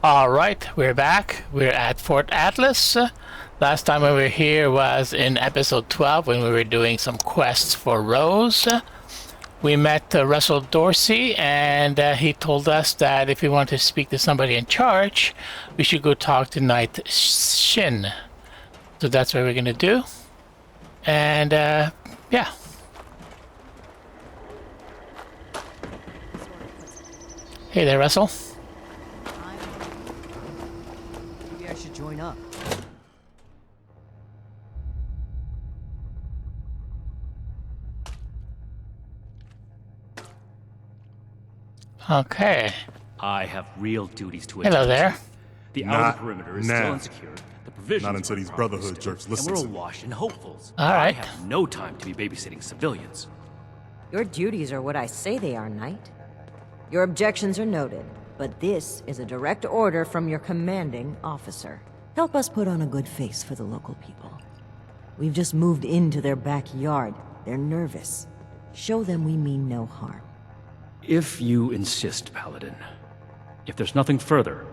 Alright, we're back. We're at Fort Atlas. Last time we were here was in episode 12 when we were doing some quests for Rose. We met Russell Dorsey, and he told us that if we want to speak to somebody in charge, we should go talk to Knight Shin. So that's what we're going to do. And, yeah. Hey there, Russell. Maybe I should join up. Okay. I have real duties to Hello attend there. to. The outer perimeter is still insecure. The provisions Not until are these properly Brotherhood stored, jerks and listen we're to me. awash in hopefuls. All right. I have no time to be babysitting civilians. Your duties are what I say they are, Knight. Your objections are noted, but this is a direct order from your commanding officer. Help us put on a good face for the local people. We've just moved into their backyard. They're nervous. Show them we mean no harm. If you insist, Paladin. If there's nothing further,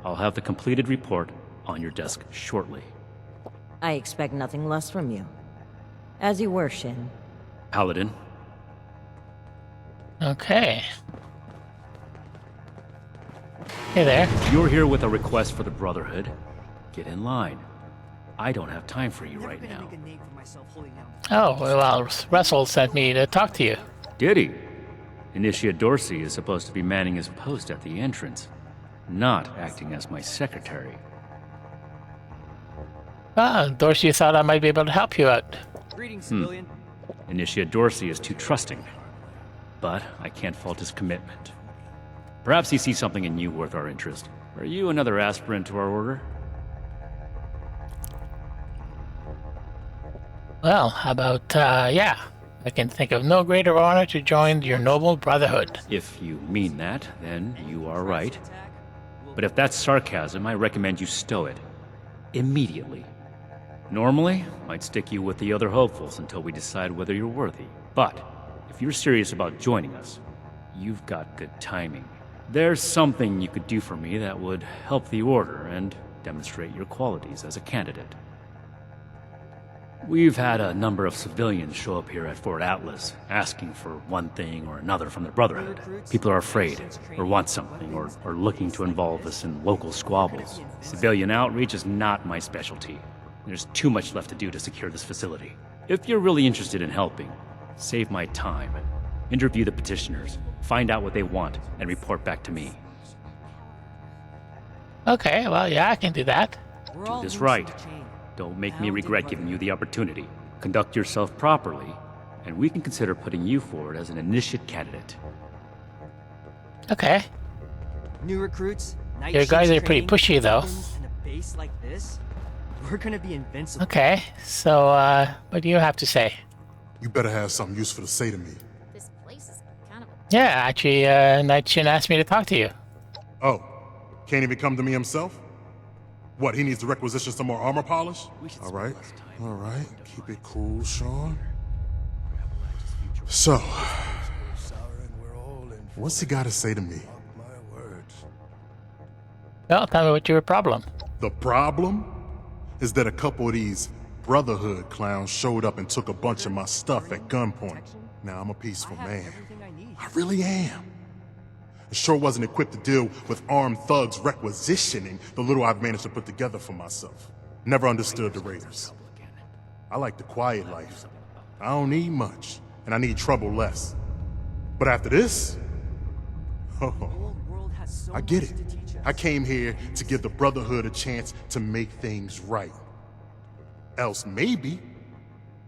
I'll have the completed report on your desk shortly. I expect nothing less from you. As you were, Shin. Paladin. Okay. Hey there. If you're here with a request for the Brotherhood, get in line. I don't have time for you right now. Oh, well, Russell sent me to talk to you. Did he? Initiate Dorsey is supposed to be manning his post at the entrance, not acting as my secretary. Ah, Dorsey thought I might be able to help you out. Greetings, civilian. Initiate Dorsey is too trusting, but I can't fault his commitment. Perhaps he sees something in you worth our interest. Are you another aspirant to our order? Well, how about, yeah. I can think of no greater honor to join your noble brotherhood. If you mean that, then you are right. But if that's sarcasm, I recommend you stow it. Immediately. Normally, I'd stick you with the other hopefuls until we decide whether you're worthy. But, if you're serious about joining us, you've got good timing. There's something you could do for me that would help the Order and demonstrate your qualities as a candidate. We've had a number of civilians show up here at Fort Atlas, asking for one thing or another from the Brotherhood. People are afraid, or want something, or looking to involve us in local squabbles. Civilian outreach is not my specialty. There's too much left to do to secure this facility. If you're really interested in helping, save my time. Interview the petitioners, find out what they want, and report back to me. Okay, well, yeah, I can do that. Do this right. Don't make me regret giving you the opportunity. Conduct yourself properly, and we can consider putting you forward as an initiate candidate. Okay. New recruits. Your guys are pretty pushy, though. In a base like this, we're gonna be invincible. Okay, so, what do you have to say? You better have something useful to say to me. This place is kind of a Yeah, actually, Knight Shin asked me to talk to you. Oh, can't even come to me himself? What, he needs to requisition some more armor polish? All right, keep it cool, Sean. So, what's he got to say to me? Well, tell me what's your problem. The problem is that a couple of these Brotherhood clowns showed up and took a bunch of my stuff at gunpoint. Now, I'm a peaceful man. I really am. I sure wasn't equipped to deal with armed thugs requisitioning the little I've managed to put together for myself. Never understood the Raiders. I like the quiet life. I don't need much, and I need trouble less. But after this, I get it. I came here to give the Brotherhood a chance to make things right. Else maybe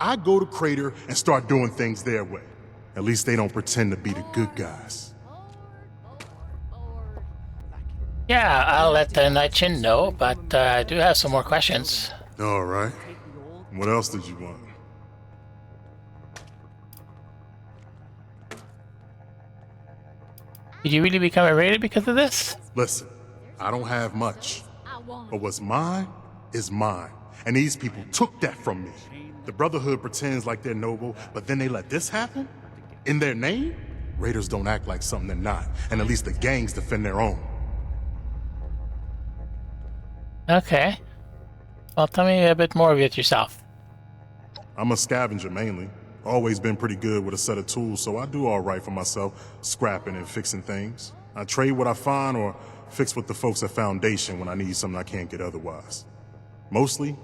I go to Crater and start doing things their way. At least they don't pretend to be the good guys. Yeah, I'll let Knight Shin know, but I do have some more questions. All right. What else did you want? Did you really become a raider because of this? Listen, I don't have much, but what's mine is mine. And these people took that from me. The Brotherhood pretends like they're noble, but then they let this happen? In their name? Raiders don't act like something they're not, and at least the gangs defend their own. Okay. Well, tell me a bit more of it yourself. I'm a scavenger mainly. Always been pretty good with a set of tools, so I do all right for myself, scrapping and fixing things. I trade what I find or fix with the folks at Foundation when I need something I can't get otherwise. Mostly,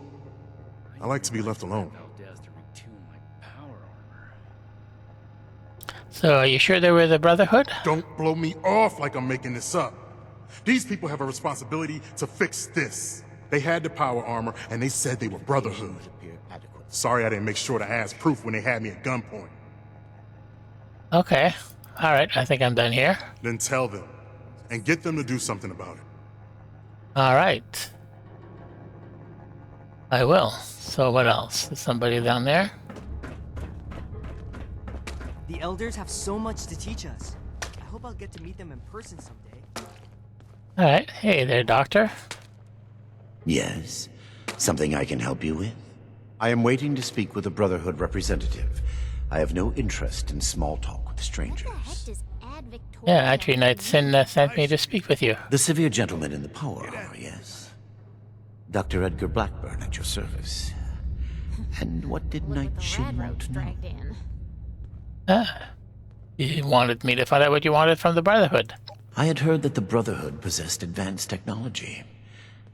I like to be left alone. Valdez to retune my power armor. So, are you sure they were the Brotherhood? Don't blow me off like I'm making this up. These people have a responsibility to fix this. They had the power armor, and they said they were Brotherhood. Sorry I didn't make sure to ask proof when they had me at gunpoint. Okay. Alright, I think I'm done here. Then tell them, and get them to do something about it. Alright. I will. So what else? Is somebody down there? The elders have so much to teach us. I hope I'll get to meet them in person someday. Alright. Hey there, Doctor. Yes? Something I can help you with? I am waiting to speak with a Brotherhood representative. I have no interest in small talk with What the heck strangers. does Ad Victoria Yeah, actually, Knight Sin sent me to speak with you. The severe gentleman in the power armor, yes? Dr. Edgar Blackburn at your service. And what did Look Knight what the Shin rad want roach to know? dragged in. You wanted me to find out what you wanted from the Brotherhood. I had heard that the Brotherhood possessed advanced technology.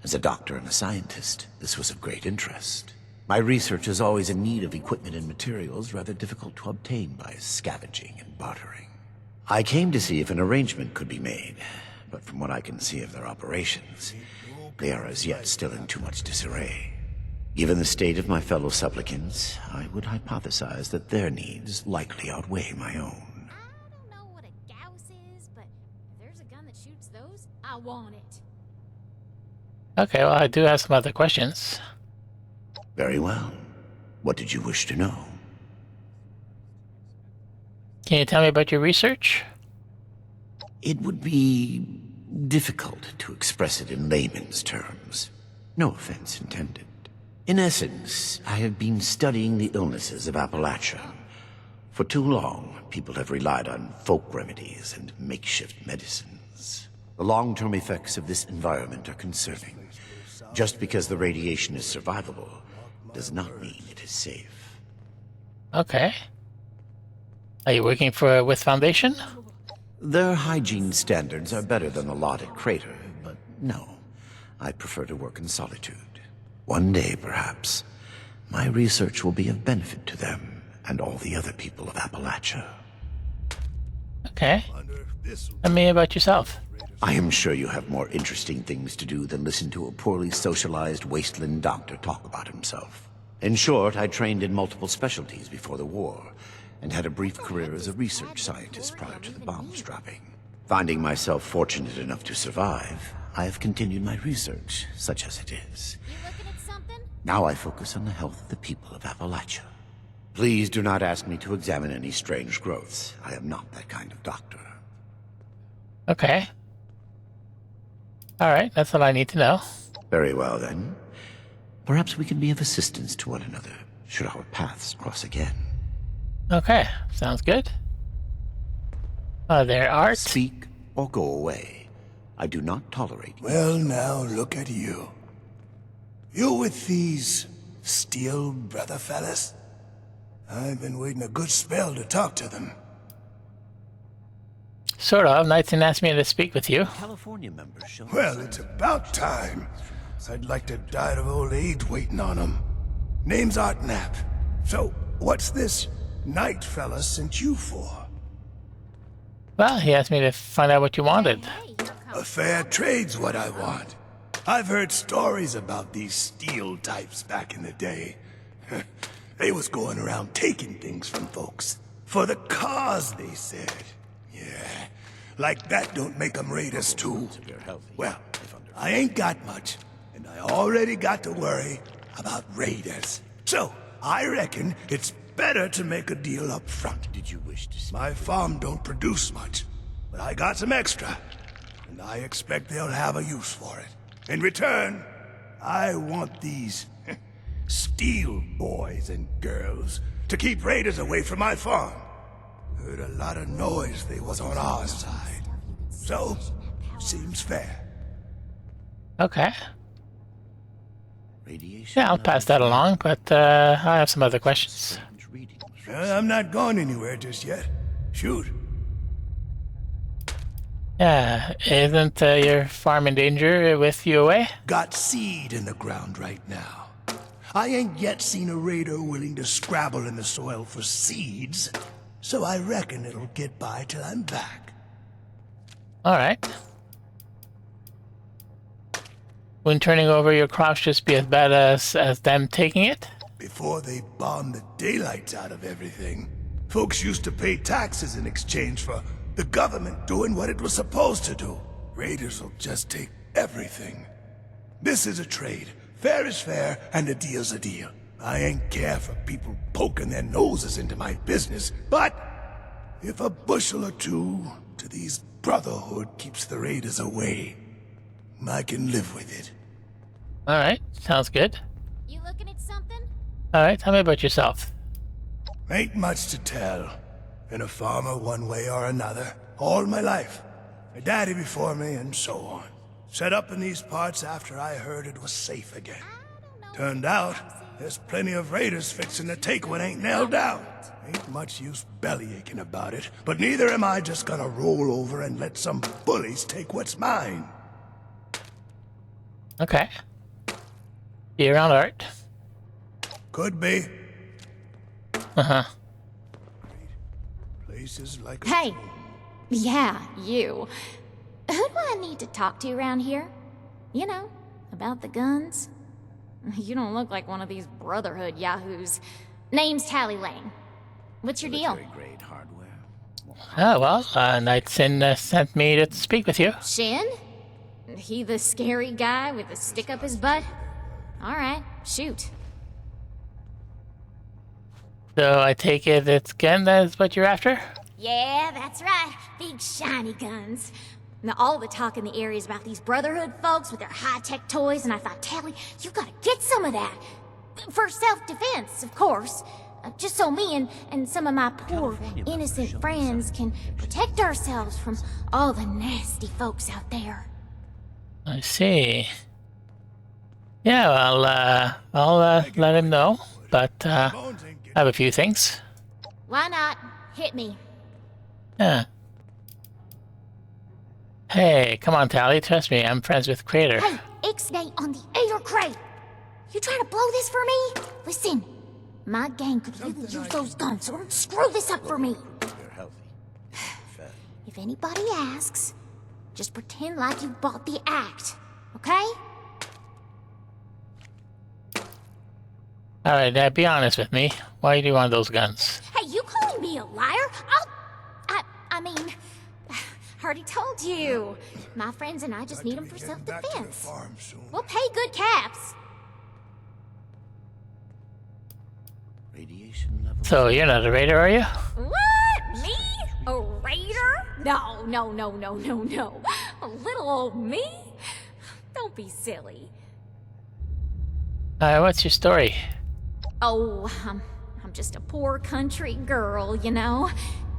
As a doctor and a scientist, this was of great interest. My research is always in need of equipment and materials rather difficult to obtain by scavenging and bartering. I came to see if an arrangement could be made, but from what I can see of their operations, they are as yet still in too much disarray. Given the state of my fellow supplicants, I would hypothesize that their needs likely outweigh my own. I don't know what a Gauss is, but if there's a gun that shoots those, I want it. Okay, well, I do have some other questions. Very well. What did you wish to know? Can you tell me about your research? It would be difficult to express it in layman's terms. No offense intended. In essence, I have been studying the illnesses of Appalachia. For too long, people have relied on folk remedies and makeshift medicines. The long-term effects of this environment are concerning. Just because the radiation is survivable does not mean it is safe. Okay. Are you working with Foundation? Their hygiene standards are better than the lot at Crater, but no. I prefer to work in solitude. One day, perhaps, my research will be of benefit to them and all the other people of Appalachia. Okay. Tell me about yourself. I am sure you have more interesting things to do than listen to a poorly socialized wasteland doctor talk about himself. In short, I trained in multiple specialties before the war, and had a brief career as a research scientist prior to the bombs dropping. Finding myself fortunate enough to survive, I have continued my research, such as it is. You looking at something? Now I focus on the health of the people of Appalachia. Please do not ask me to examine any strange growths. I am not that kind of doctor. Okay. Alright, that's all I need to know. Very well, then. Perhaps we can be of assistance to one another, should our paths cross again. Okay, sounds good. There, Art. Speak or go away. I do not tolerate you. Well, now look at you. You with these Steel brother fellas? I've been waiting a good spell to talk to them. Sort of. Knightson asked me to speak with you. California members show. Well, it's about time. I'd like to die of old age waiting on them. Name's Art Knapp. So, what's this Knight fella sent you for? Well, he asked me to find out what you wanted. Hey, here comes A fair trade's what I want. I've heard stories about these Steel types back in the day. They was going around taking things from folks. For the cause, they said. Yeah, like that don't make them raiders too. Well, I ain't got much, and I already got to worry about raiders. So, I reckon it's better to make a deal up front. Did you wish to see? My farm don't produce much, but I got some extra, and I expect they'll have a use for it. In return, I want these Steel boys and girls to keep raiders away from my farm. Heard a lot of noise they was on our side. So, seems fair. Okay. Radiation Yeah, I'll pass that along, but I have some other questions. I'm not going anywhere just yet. Shoot. Yeah, isn't your farm in danger with you away? Got seed in the ground right now. I ain't yet seen a raider willing to scrabble in the soil for seeds, so I reckon it'll get by till I'm back. Alright. Wouldn't turning over your crops just be as bad as them taking it? Before they bombed the daylights out of everything, folks used to pay taxes in exchange for the government doing what it was supposed to do. Raiders will just take everything. This is a trade. Fair is fair, and a deal's a deal. I ain't care for people poking their noses into my business, but if a bushel or two to these Brotherhood keeps the raiders away, I can live with it. Alright, sounds good. You looking at something? Alright, tell me about yourself. Ain't much to tell. Been a farmer one way or another, all my life. My daddy before me, and so on. Set up in these parts after I heard it was safe again. Turned out, there's plenty of raiders fixing to take what ain't nailed down. Ain't much use bellyaching about it, but neither am I just gonna roll over and let some bullies take what's mine. Okay. See you around, Art. Could be. Uh-huh. Places like Hey! Yeah, you. Who do I need to talk to around here? You know, about the guns? You don't look like one of these Brotherhood yahoos. Name's Tally Lane. What's your deal? Grade hardware. Oh, well, Knight Sin sent me to speak with you. Shin? He the scary guy with the stick up his butt? Alright, shoot. So I take it it's gun that's what you're after? Yeah, that's right. Big shiny guns. Now, all the talk in the area is about these Brotherhood folks with their high-tech toys, and I thought, Tally, you gotta get some of that. For self-defense, of course. Just so me and some of my poor, innocent friends can protect ourselves from all the nasty folks out there. I see. Yeah, well, I'll let him know, but I have a few things. Why not? Hit me. Yeah. Hey, come on, Tally, trust me, I'm friends with Crater. Hey, Ixnay on the Ader Crate! You trying to blow this for me? Listen, my gang could really use those guns, so don't screw this up for me. They're healthy. Fed. If anybody asks, just pretend like you bought the act, okay? Alright, now be honest with me. Why do you want those guns? Hey, you calling me a liar? I mean, I already told you. My friends and I just need them for self-defense. We'll pay good caps. Radiation level. So you're not a raider, are you? What? Me? A raider? No. A little old me? Don't be silly. What's your story? Oh, I'm just a poor country girl, you know?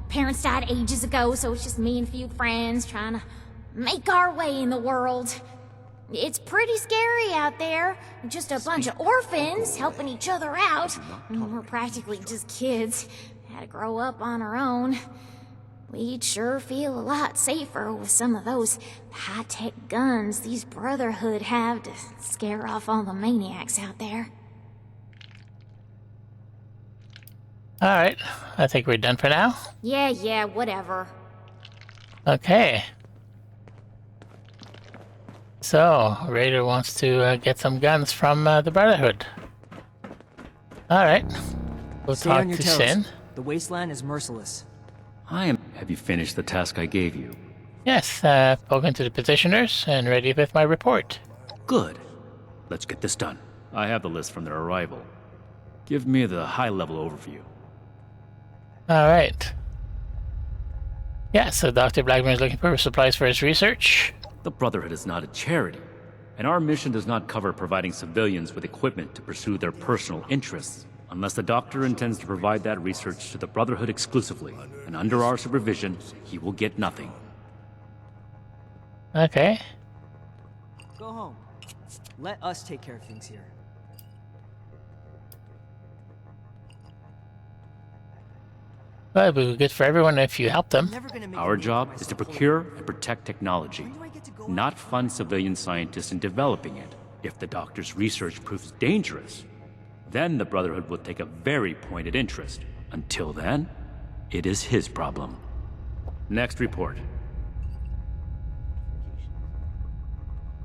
Parents died ages ago, so it's just me and a few friends trying to make our way in the world. It's pretty scary out there. Just a bunch of orphans helping each other out. We're practically just kids. Had to grow up on our own. We'd sure feel a lot safer with some of those high-tech guns these Brotherhood have to scare off all the maniacs out there. Alright, I think we're done for now. Yeah, whatever. Okay. So, Raider wants to get some guns from the Brotherhood. Alright. We'll Stay talk on your to toes. Shin. The wasteland is merciless. Have you finished the task I gave you? Yes, spoken to the petitioners and ready with my report. Good. Let's get this done. I have the list from their arrival. Give me the high-level overview. Alright. Yeah, so Dr. Blackburn is looking for supplies for his research. The Brotherhood is not a charity, and our mission does not cover providing civilians with equipment to pursue their personal interests, unless the Doctor intends to provide that research to the Brotherhood exclusively, and under our supervision, he will get nothing. Okay. Go home. Let us take care of things here. Well, it would be good for everyone if you help them. Never gonna make Our a name for job is to myself procure over and protect technology, When do I get to go not fund civilian scientists in developing it. If the Doctor's research proves dangerous, then the Brotherhood will take a very pointed interest. Until then, it is his problem. Next report.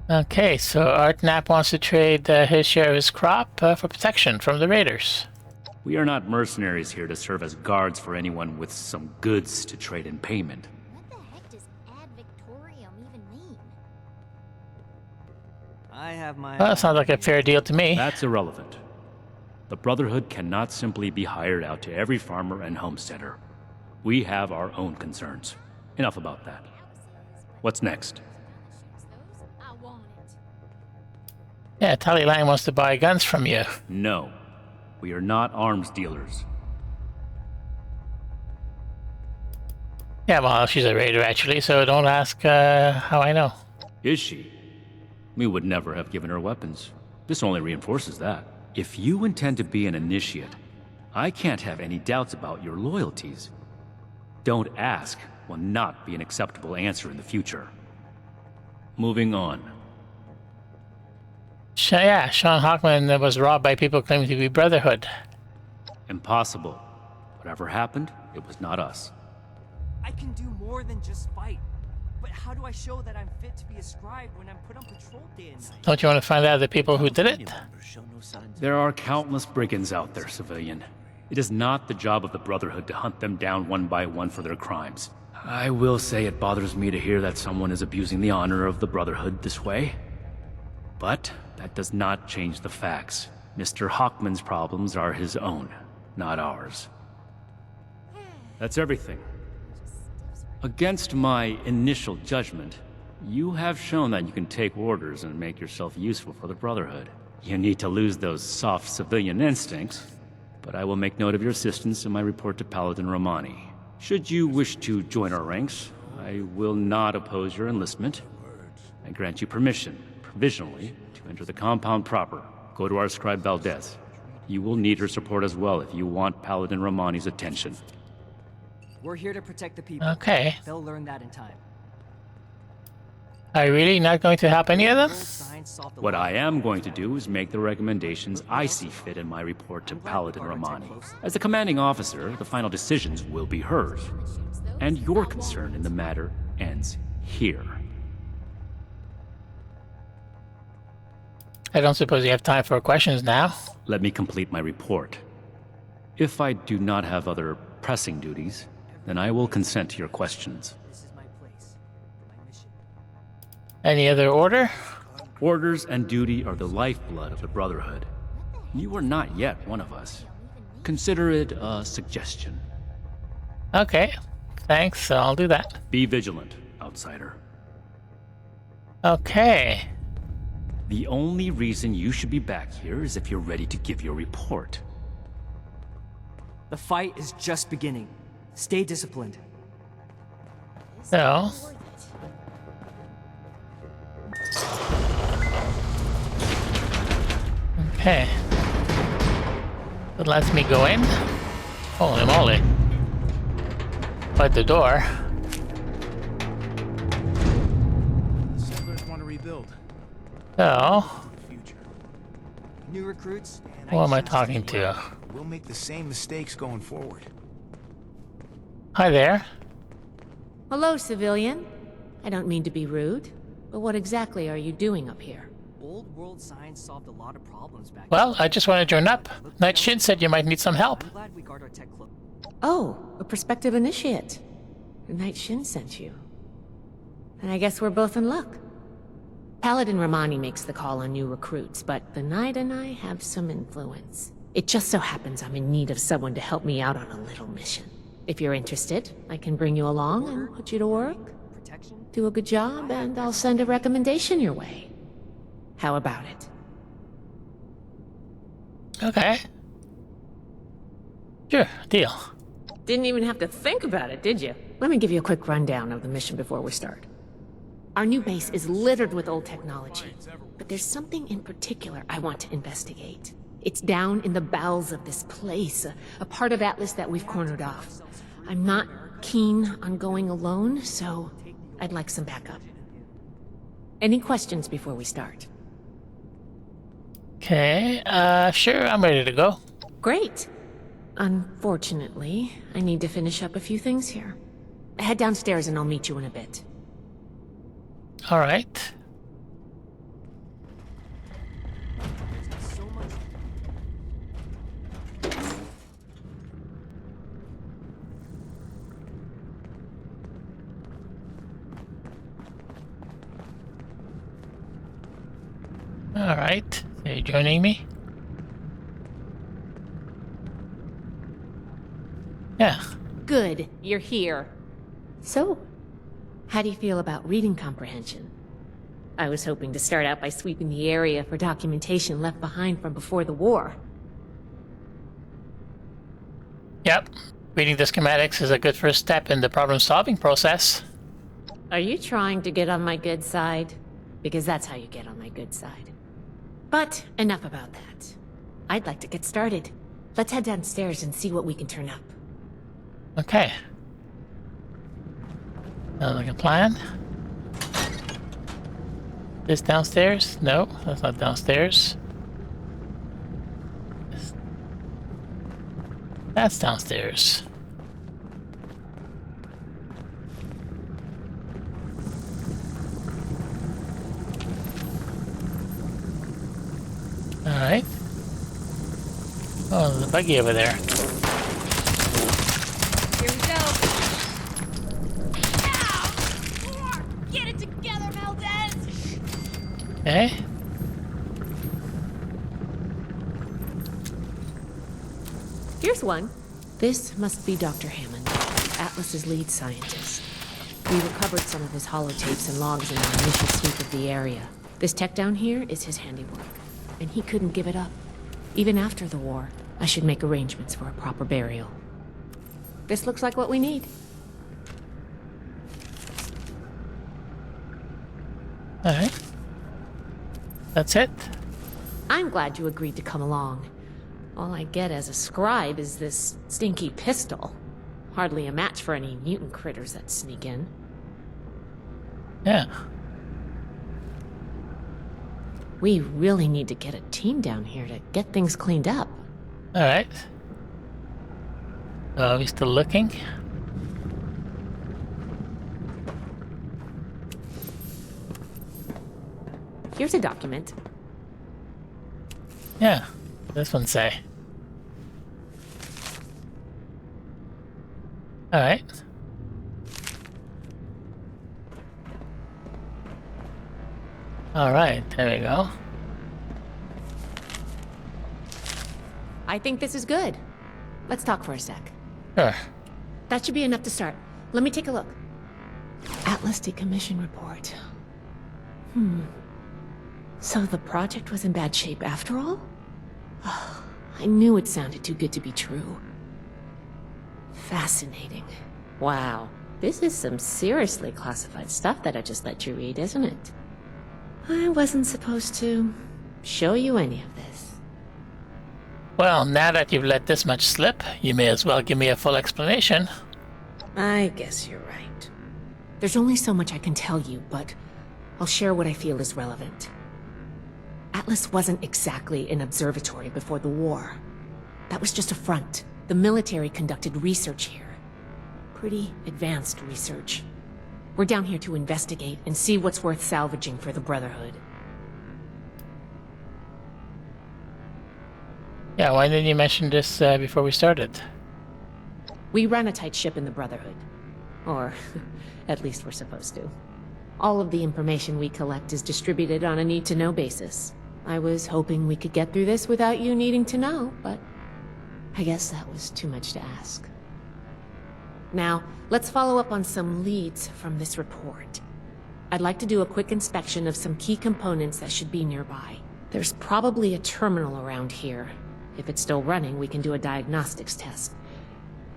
Okay, so Art Knapp wants to trade his share of his crop for protection from the raiders. We are not mercenaries here to serve as guards for anyone with some goods to trade in payment. What the heck does ad victorium even mean? I have my... Well, that sounds like a fair deal to me. That's irrelevant. The Brotherhood cannot simply be hired out to every farmer and homesteader. We have our own concerns. Enough about that. What's next? I want it. Yeah, Tallyline wants to buy guns from you. No. We are not arms dealers. Yeah, well, she's a raider actually, so don't ask how I know. Is she? We would never have given her weapons. This only reinforces that. If you intend to be an initiate, I can't have any doubts about your loyalties. Don't ask will not be an acceptable answer in the future. Moving on. Yeah, Sean Hockman was robbed by people claiming to be Brotherhood. Impossible. Whatever happened, it was not us. I can do more than just fight. But how do I show that I'm fit to be a scribe when I'm put on patrol day and night? Don't you want to find out the people who did it? There are countless brigands out there, civilian. It is not the job of the Brotherhood to hunt them down one by one for their crimes. I will say it bothers me to hear that someone is abusing the honor of the Brotherhood this way. But that does not change the facts. Mr. Hockman's problems are his own, not ours. That's everything. Against my initial judgment, you have shown that you can take orders and make yourself useful for the Brotherhood. You need to lose those soft civilian instincts, but I will make note of your assistance in my report to Paladin Romani. Should you wish to join our ranks, I will not oppose your enlistment. I grant you permission, provisionally, to enter the compound proper. Go to our Scribe Valdez. You will need her support as well if you want Paladin Romani's attention. We're here to protect the people. Okay. They'll learn that in time. Are you really not going to help any of them? What I am going to do is make the recommendations I see fit in my report to Paladin Romani. As the commanding officer, the final decisions will be hers. And your concern in the matter ends here. I don't suppose you have time for questions now. Let me complete my report. If I do not have other pressing duties, then I will consent to your questions. This is my place. My mission. Any other order? Orders and duty are the lifeblood of the Brotherhood. You are not yet one of us. Consider it a suggestion. Okay. Thanks, I'll do that. Be vigilant, outsider. Okay. The only reason you should be back here is if you're ready to give your report. The fight is just beginning. Stay disciplined. So, okay. It lets me go in. Holy moly. But the door. Settlers want to rebuild. So, Future. New recruits. who am I talking to? We'll make the same mistakes going forward. Hi there. Hello, civilian. I don't mean to be rude, but what exactly are you doing up here? Old world science solved a lot of problems back Well, then. I just want to join up. Knight Shin said you might need some help. I'm glad we guard our tech close. Oh, a prospective initiate. The Knight Shin sent you. And I guess we're both in luck. Paladin Romani makes the call on new recruits, but the Knight and I have some influence. It just so happens I'm in need of someone to help me out on a little mission. If you're interested, I can bring you along and put you to work. Protection. Do a good job, and I'll send a recommendation your way. How about it? Okay. Sure, deal. Didn't even have to think about it, did you? Let me give you a quick rundown of the mission before we start. Our new base is littered with old technology, but there's something in particular I want to investigate. It's down in the bowels of this place, a part of Atlas that we've cornered off. I'm not keen on going alone, so I'd like some backup. Any questions before we start? Okay, sure, I'm ready to go. Great. Unfortunately, I need to finish up a few things here. Head downstairs and I'll meet you in a bit. All right. All right. Are you joining me? Yeah. Good, you're here. So, how do you feel about reading comprehension? I was hoping to start out by sweeping the area for documentation left behind from before the war. Yep. Reading the schematics is a good first step in the problem-solving process. Are you trying to get on my good side? Because that's how you get on my good side. But enough about that. I'd like to get started. Let's head downstairs and see what we can turn up. Okay. Sounds like a plan. This downstairs? No, that's not downstairs. That's downstairs. Alright. Oh, there's a buggy over there. Here we go. Ow! Get it together, Valdez! Okay. Here's one. This must be Dr. Hammond, Atlas's lead scientist. We recovered some of his holotapes and logs in our initial sweep of the area. This tech down here is his handiwork, and he couldn't give it up. Even after the war, I should make arrangements for a proper burial. This looks like what we need. Alright. That's it? I'm glad you agreed to come along. All I get as a scribe is this stinky pistol. Hardly a match for any mutant critters that sneak in. Yeah. We really need to get a team down here to get things cleaned up. Alright. Are we still looking? Here's a document. Yeah. This one say. Alright. Alright, there we go. I think this is good. Let's talk for a sec. Sure. That should be enough to start. Let me take a look. Atlas decommission report. So the project was in bad shape after all? I knew it sounded too good to be true. Fascinating. Wow. This is some seriously classified stuff that I just let you read, isn't it? I wasn't supposed to show you any of this. Well, now that you've let this much slip, you may as well give me a full explanation. I guess you're right. There's only so much I can tell you, but I'll share what I feel is relevant. Atlas wasn't exactly an observatory before the war. That was just a front. The military conducted research here. Pretty advanced research. We're down here to investigate and see what's worth salvaging for the Brotherhood. Yeah, why didn't you mention this before we started? We run a tight ship in the Brotherhood. Or, at least we're supposed to. All of the information we collect is distributed on a need-to-know basis. I was hoping we could get through this without you needing to know, but I guess that was too much to ask. Now, let's follow up on some leads from this report. I'd like to do a quick inspection of some key components that should be nearby. There's probably a terminal around here. If it's still running, we can do a diagnostics test.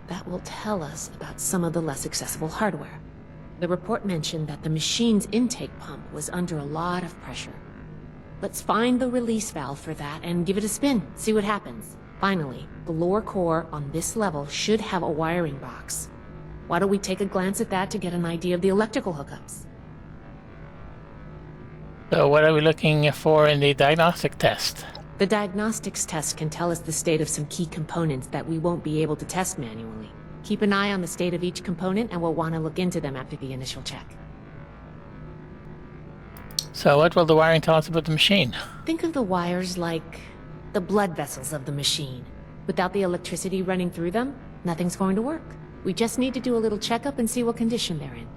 That will tell us about some of the less accessible hardware. The report mentioned that the machine's intake pump was under a lot of pressure. Let's find the release valve for that and give it a spin, see what happens. Finally, the lower core on this level should have a wiring box. Why don't we take a glance at that to get an idea of the electrical hookups? So what are we looking for in the diagnostic test? The diagnostics test can tell us the state of some key components that we won't be able to test manually. Keep an eye on the state of each component, and we'll want to look into them after the initial check. So what will the wiring tell us about the machine? Think of the wires like the blood vessels of the machine. Without the electricity running through them, nothing's going to work. We just need to do a little checkup and see what condition they're in.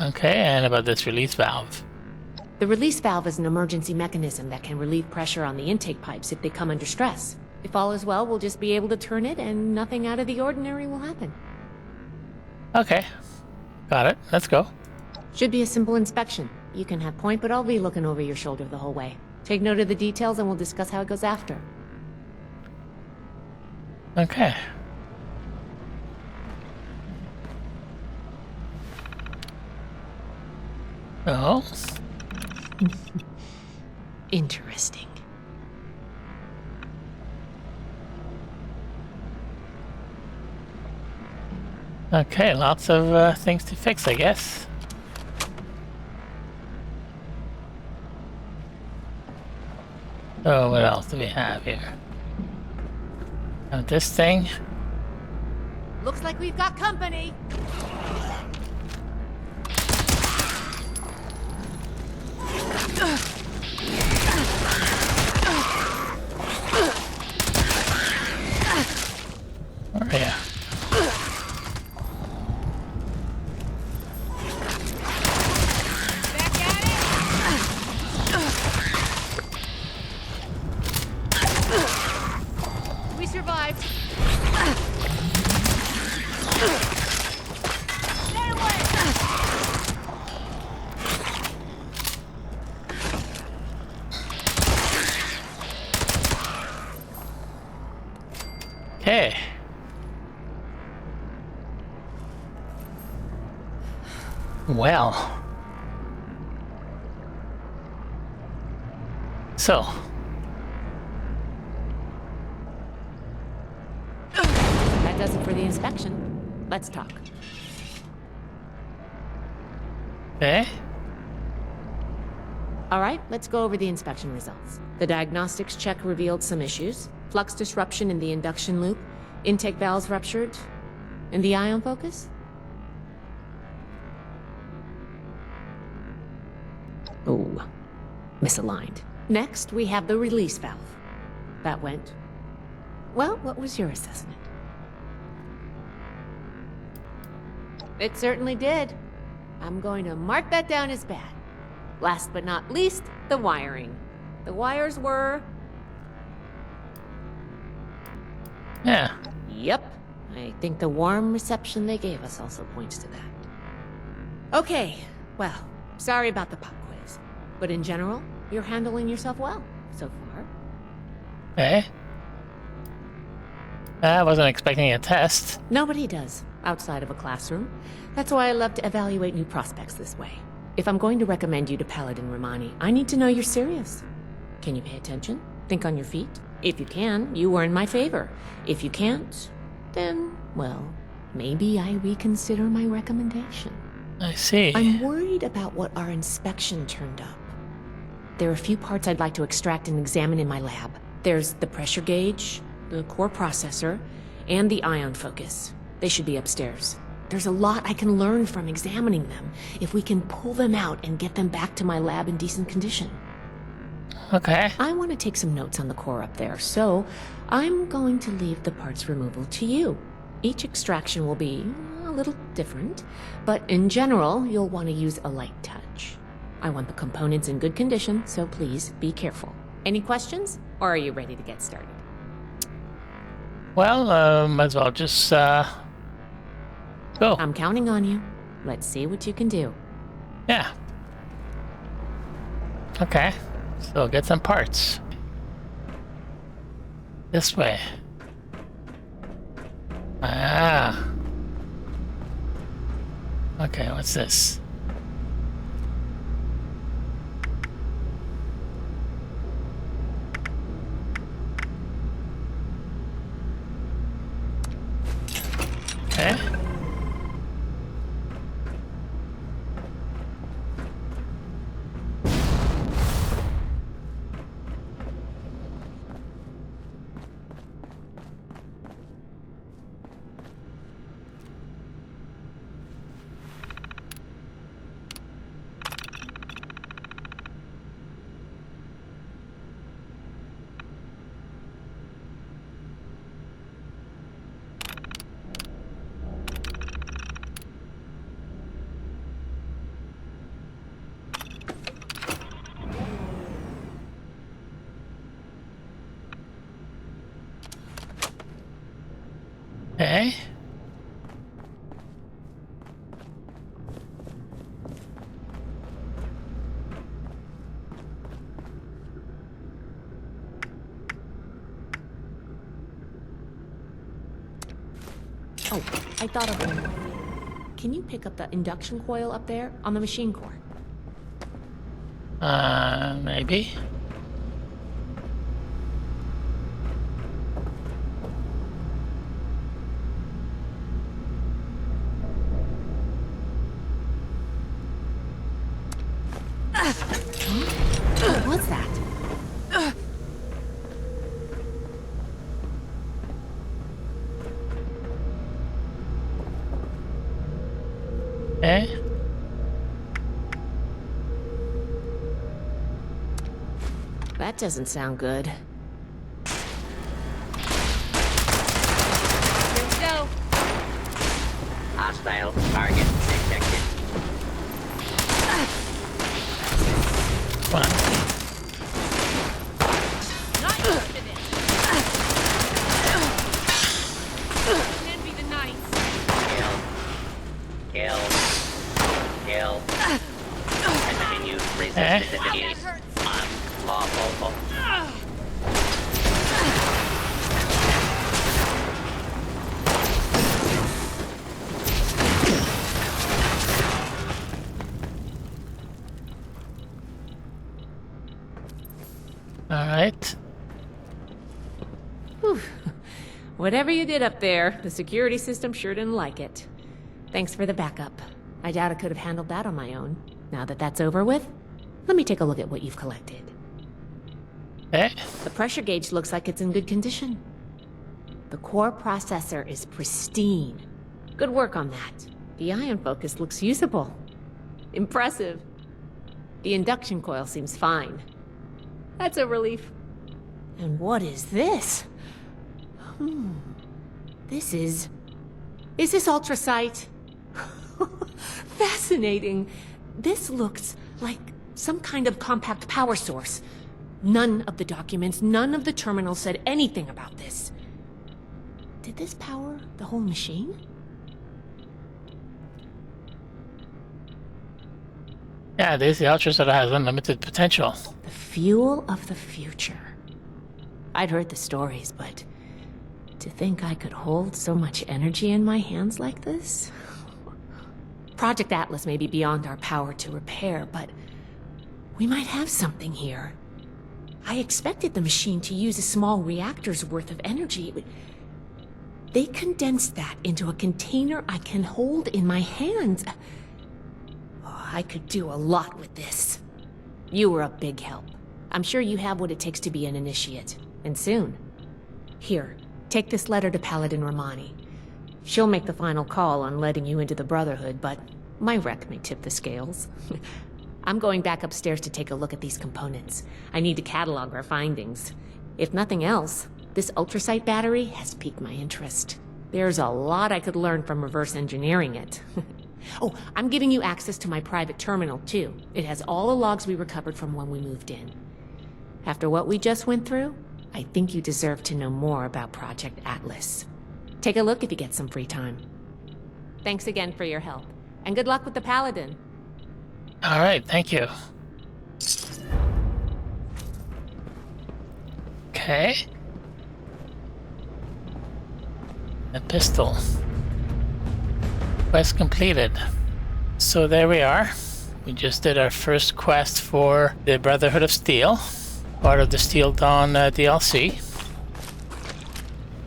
Okay, and about this release valve? The release valve is an emergency mechanism that can relieve pressure on the intake pipes if they come under stress. If all is well, we'll just be able to turn it and nothing out of the ordinary will happen. Okay, got it. Let's go. Should be a simple inspection. You can have point, but I'll be looking over your shoulder the whole way. Take note of the details and we'll discuss how it goes after. Okay. Oh. Interesting. Okay, lots of things to fix, I guess. So what else do we have here? This thing. Looks like we've got company. Oh yeah. We survived. Stay away. Okay. Well. So. That does it for the inspection. Let's talk. Okay. All right, let's go over the inspection results. The diagnostics check revealed some issues. Flux disruption in the induction loop, intake valves ruptured, and the ion focus? Oh, misaligned. Next, we have the release valve. That went... Well, what was your assessment? It certainly did. I'm going to mark that down as bad. Last but not least, the wiring. The wires were... Yeah. Yep. I think the warm reception they gave us also points to that. Okay, well, sorry about the pop quiz. But in general, you're handling yourself well, so far. Okay. I wasn't expecting a test. Nobody does, outside of a classroom. That's why I love to evaluate new prospects this way. If I'm going to recommend you to Paladin Romani, I need to know you're serious. Can you pay attention? Think on your feet? If you can, you are in my favor. If you can't, then, well, maybe I reconsider my recommendation. I see. I'm worried about what our inspection turned up. There are a few parts I'd like to extract and examine in my lab. There's the pressure gauge, the core processor, and the ion focus. They should be upstairs. There's a lot I can learn from examining them, if we can pull them out and get them back to my lab in decent condition. Okay. I want to take some notes on the core up there, so I'm going to leave the parts removal to you. Each extraction will be a little different, but in general, you'll want to use a light touch. I want the components in good condition, so please be careful. Any questions, or are you ready to get started? Well, might as well just, go. I'm counting on you. Let's see what you can do. Yeah. Okay. So get some parts. This way. Ah. Okay, what's this? Okay. Okay. Oh, I thought of one more thing. Can you pick up the induction coil up there on the machine core? Maybe. What was that? Okay. That doesn't sound good. Let's go. Hostile target detected. Come on. Not interested in. Envy the night. Kill. Continue resistance unlawful. All right. Whew. Whatever you did up there, the security system sure didn't like it. Thanks for the backup. I doubt I could have handled that on my own. Now that that's over with, let me take a look at what you've collected. Okay. The pressure gauge looks like it's in good condition. The core processor is pristine. Good work on that. The ion focus looks usable. Impressive. The induction coil seems fine. That's a relief. And what is this? This is... Is this ultrasight? Fascinating. This looks like some kind of compact power source. None of the documents, none of the terminals said anything about this. Did this power the whole machine? Yeah, this is the ultrasonic has unlimited potential. The fuel of the future. I'd heard the stories, but to think I could hold so much energy in my hands like this? Project Atlas may be beyond our power to repair, but we might have something here. I expected the machine to use a small reactor's worth of energy. They condensed that into a container I can hold in my hands. Oh, I could do a lot with this. You were a big help. I'm sure you have what it takes to be an initiate, and soon. Here, take this letter to Paladin Romani. She'll make the final call on letting you into the Brotherhood, but my wreck may tip the scales. I'm going back upstairs to take a look at these components. I need to catalog our findings. If nothing else, this ultrasight battery has piqued my interest. There's a lot I could learn from reverse engineering it. Oh, I'm giving you access to my private terminal, too. It has all the logs we recovered from when we moved in. After what we just went through, I think you deserve to know more about Project Atlas. Take a look if you get some free time. Thanks again for your help, and good luck with the Paladin. All right, thank you. Okay. A pistol. Quest completed. So there we are. We just did our first quest for the Brotherhood of Steel, part of the Steel Dawn DLC.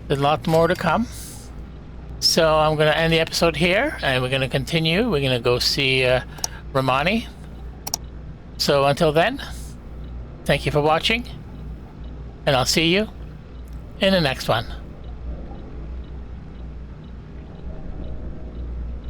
There's a lot more to come. So I'm going to end the episode here, and we're going to continue. We're going to go see Romani. So until then, thank you for watching, and I'll see you in the next one.